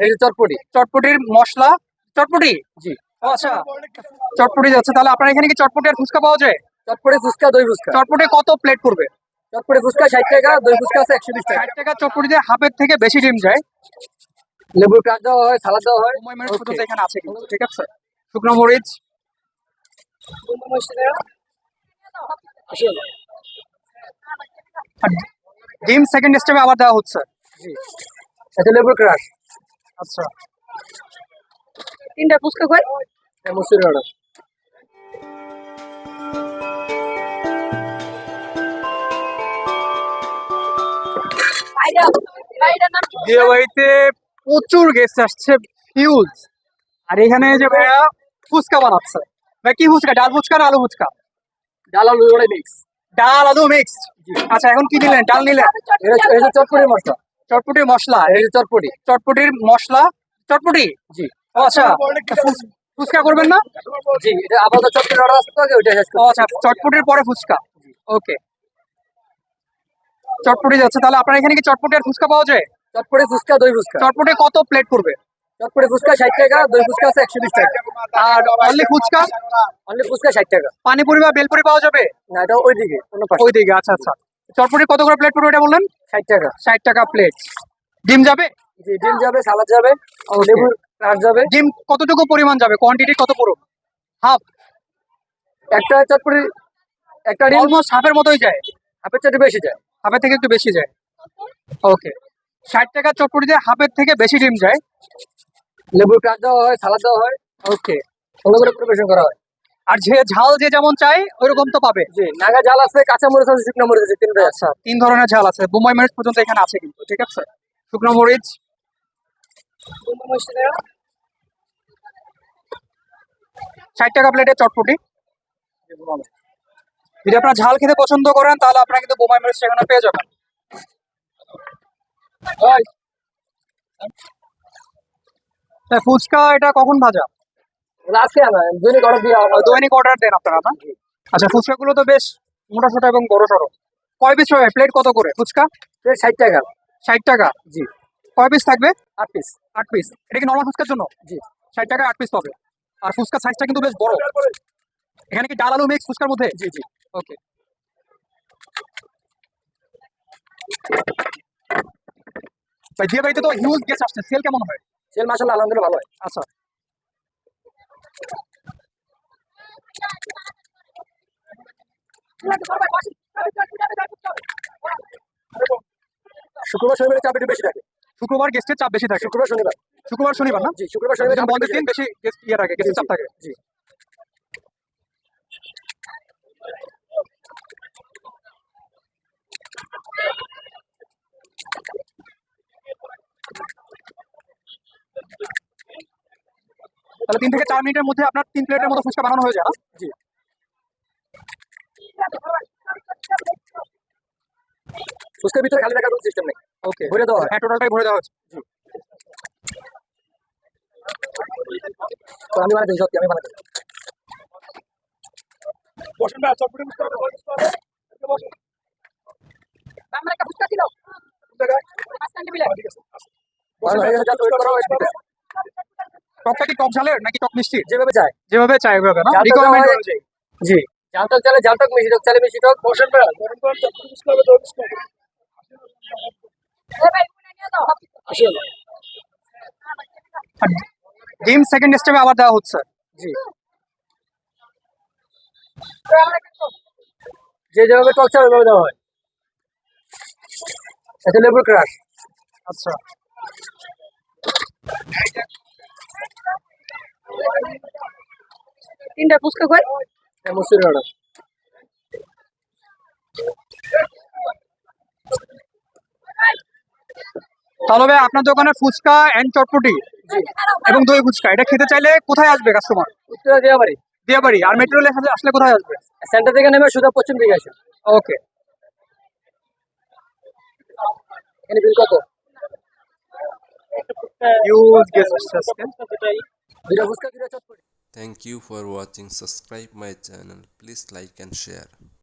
এই যে চটপটি। চটপটির মশলা, চটপটি। জি। ও আচ্ছা, চটপটি যাচ্ছে। তাহলে আপনার এখানে কি চটপটি আর ফুচকা পাওয়া যায়? চটপটি, ফুচকা, দই ফুচকা। চটপটি কত প্লেট পড়বে? চটপটি ফুচকা 60 টাকা, দই ফুচকা আছে 120 টাকা। 60 টাকা চটপটিতে হাফের থেকে বেশি ডিম যায়। লেবুর কাঠ দেওয়া হয়, সালাদ দেওয়া হয়। সময় মরিচ পর্যন্ত এখানে আছে কিন্তু, ঠিক আছে। শুকনো মরিচ, আর ডিম সেকেন্ড স্টেপে আবার দেওয়া হচ্ছে। জি। এটা লেবুর ক্রাশ। আচ্ছা, 3টা ফুচকা কই? মুসুরি অর্ডার। বিয়ে বাড়িতে প্রচুর গেস্ট আসছে, হিউজ। আর এখানে যে ভাইয়া ফুচকা বানাচ্ছে, ভাই কি ফুচকা? ডাল ফুচকা না আলু ফুচকা? ডাল আলু ওরে মিক্স। ডাল আলু মিক্সড। আচ্ছা, এখন কি নিলেন? ডাল নিলেন? এই যে চটপটি মশলা। চটপটির মশলা, এই যে চটপটি। চটপটির মশলা, চটপটি। জি। ও আচ্ছা, ফুচকা করবেন না? জি, এটা আপাতত চটপটি অর্ডার আসছে তো আগে ওইটা শেষ ও করছি। আচ্ছা, চটপটির পরে ফুচকা। ওকে, চটপটি যাচ্ছে। তাহলে আপনার এখানে কি চটপটি আর ফুচকা পাওয়া যায়? চটপটি, ফুচকা, দই ফুচকা। চটপটি কত প্লেট পড়বে? চটপটি ফুচকা 60 টাকা, দই ফুচকা আছে 120 টাকা। আর অনলি ফুচকা? অনলি ফুচকা 60 টাকা। পানিপুরি বা বেলপুরি পাওয়া যাবে? না, এটা ওইদিকে অন্য পাশে। ওইদিকে। আচ্ছা আচ্ছা, চটপটি কত করে প্লেট পড়বে এটা বললেন? 60 টাকা। 60 টাকা প্লেট। ডিম যাবে? জি, ডিম যাবে, সালাদ যাবে, লেবুর কাঠ যাবে। ডিম কতটুকু পরিমাণ যাবে? কোয়ান্টিটি কত পুরো? হাফ? একটা চটপটি, একটা ডিম অলমোস্ট হাফের মতোই যায়, হাফের চাইতে বেশি যায়। হাফের থেকে একটু বেশি যায়। ওকে, 60 টাকা চটপটিতে হাফের থেকে বেশি ডিম যায়। লেবুর কাঠ দেওয়া হয়, সালাদ দেওয়া হয়, ওকে, সুন্দর করে পরিবেশন করা হয়। আর যে ঝাল যে যেমন চাই ওইরকম তো পাবে? জি, নাগা ঝাল আছে, কাঁচা মরিচ আছে, শুকনো মরিচ আছে, তিনটাই আছে। আচ্ছা, 3 ধরনের ঝাল আছে, বোম্বাই মরিচ পর্যন্ত এখানে আছে কিন্তু, ঠিক আছে। শুকনো মরিচ, 60 টাকা প্লেটে চটপটি। যদি আপনারা ঝাল খেতে পছন্দ করেন তাহলে আপনারা কিন্তু বোম্বাই মরিচ এখানে পেয়ে যাবেন। তা ফুচকা এটা কখন ভাজা? আজকে আনা দৈনিক অর্ডার দিয়ে দৈনিক অর্ডার দেন আপনারা না? আচ্ছা, ফুচকাগুলো তো বেশ মোটা সোটা এবং বড় সড়ো। কয় পিস হবে? প্লেট কত করে ফুচকা? 60 টাকা। 60 টাকা। জি। কয় পিস থাকবে? 8 পিস। 8 পিস। এটা কি নর্মাল ফুচকার জন্য? জি। 60 টাকায় 8 পিস হবে। আর ফুচকার সাইজটা কিন্তু বেশ বড়। এখানে কি ডাল আলু মিক্স ফুচকার মধ্যে? জি জি। ওকে, ভাই বিয়ে বাড়িতে তো হিউজ গেস্ট আসছে, সেল কেমন হয়? সেল মাশাআল্লাহ আলহামদুলিল্লাহ ভালো হয়। আচ্ছা, শুক্রবার শনিবারে চাপ একটু বেশি থাকে। শুক্রবার গেস্টের চাপ বেশি থাকে। শুক্রবার শনিবার। শুক্রবার শনিবার না? জি, শুক্রবার শনিবার চাপ বন্ধের দিন বেশি গেস্ট ইয়ে থাকে, গেস্টের চাপ থাকে। জি। তাহলে 3 থেকে 4 মিনিটের মধ্যে আপনার 3 প্লেটের মতো ফুচকা বানানো হয়ে যায় না? জি। ফুচকার ভিতরে খালি রাখার কোনো সিস্টেম নেই। ওকে, ভরে দেওয়া হয়। হ্যাঁ, টোটালটাই ভরে দেওয়া হচ্ছে। জি। তো আমি বানাতে সত্যি আমি বানাতে। বসেন না, চটপটি ফুচকা বসেন। আমার একটা ফুচকা ছিল। টকটা কি টক ঝালের নাকি টক মিষ্টি? যেভাবে চায়। যেভাবে চাই ওইভাবে না? ঝাল টক রিকোয়ারমেন্ট দেওয়া হয়। অনুযায়ী। জি। ঝাল টক চাইলে ঝাল টক, মিষ্টি টক চাইলে মিষ্টি টক। বসেন ভাই, গরম গরম চটপটি ফুচকা হবে, দই ফুচকা হবে। আসেন। আর ডিম সেকেন্ড স্টেপে আবার দেওয়া হচ্ছে। জি। যে যেভাবে টক চাই ওইভাবে দেওয়া হয়। এটা লেবুর ক্রাশ। আচ্ছা, তিনটা ফুচকা কই? মুসুরি অর্ডার। তাহলে ভাই আপনার দোকানে ফুচকা এন্ড চটপটি এবং দই ফুচকা এটা খেতে চাইলে কোথায় আসবে কাস্টমার? উত্তরা দিয়াবাড়ি। দিয়াবাড়ি। আর মেট্রো রেলে আসলে কোথায় আসবে? সেন্টার থেকে নেমে সোজা পশ্চিম দিকে আসে। ওকে, এখানে বিল কত? হিউজ গেস্ট আসছে। দুইটা ফুচকা, দুইটা চটপটি। Thank you for watching. Subscribe my channel. Please like and share.